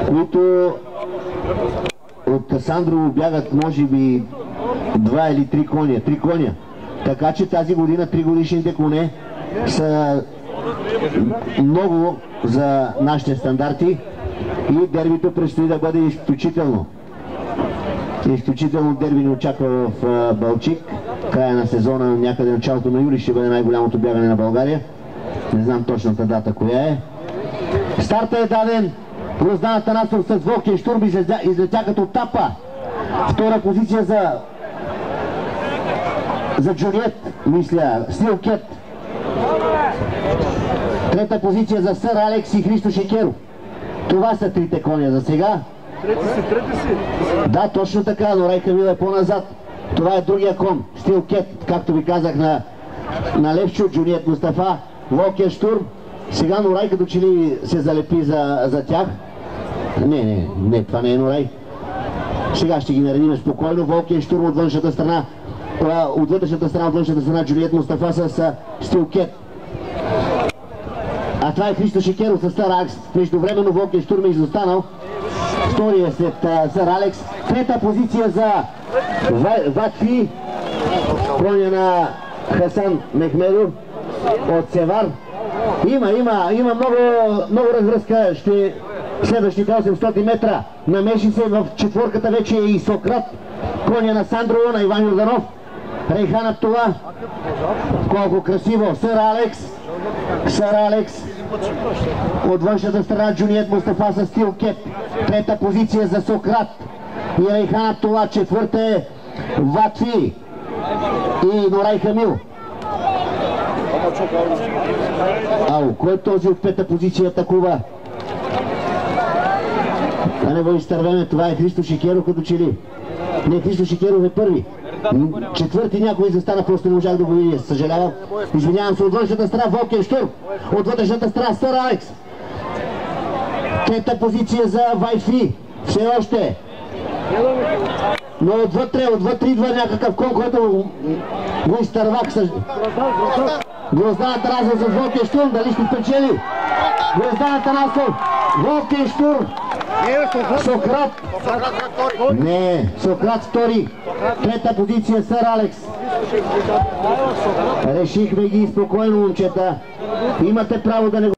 които от Сандрово бягат може би 2 или 3 коня. 3 коня. Така че тази година 3-годишните коне са много за нашите стандарти и дербито предстои да бъде изключително. Изключително дерби ни очаква в Балчик. Края на сезона, някъде началото на юли ще бъде най-голямото бягане на България. Не знам точната дата коя е. Старта е даден. Гроздан Атанасов с Волкен Штурм излетя като тапа. Втора позиция за Джулиет, мисля, Стилкет. Трета позиция за Сър Алекс и Христо Шекеров. Това са трите коня за сега. Трети си. Да, точно така, но Райка Мил е по-назад. Това е другия кон, Стилкет, както ви казах на Левчо, Джулиет Мустафа, Волкен Штурм. Сега Норай като че ли се залепи за тях. Не, това не е Норай. Сега ще ги наредим спокойно. Волкен Штурм от външната страна. От вътрешната страна, Джулиет Мустафа с Стилкет. А това е Христо Шекеров с Сър Алекс. Междувременно Волкен Штурм е изостанал. Втория след Сър Алекс. Трета позиция за Ватфи. Коня на Хасан Мехмедов от Севар. Има много развръзка. Следващите 800 метра намеши се в четворката вече и Сократ. Коня на Сандрово, на Иван Йорданов. Рейхан Абдула. Колко красиво. Сър Алекс. От външната страна Джулиет Мустафа с Стилкет. Трета позиция за Сократ и Рейхан Абдула. Четвърта е Ватфи и Норай Хамил. Кой е този от пета позиция атакува? Да не го изтървеме, това е Христо Шекеров като че ли. Не, Христо Шекеров е първи. Четвърти някой застана, просто не можах да го видя. Съжалявам. Извинявам се, от външната страна Волкен Штурм. От вътрешната страна Сър Алекс. Трета позиция за Вайфи. Все още. Но отвътре идва някакъв кон, който го изтърва. Гроздан Атанасов за Волкен Штурм. Дали ще спечели? Гроздан Атанасов. Волкен Штурм. Сократ. Не, Сократ втори. Трета позиция Сър Алекс. Решихме ги спокойно, момчета. Имате право да не го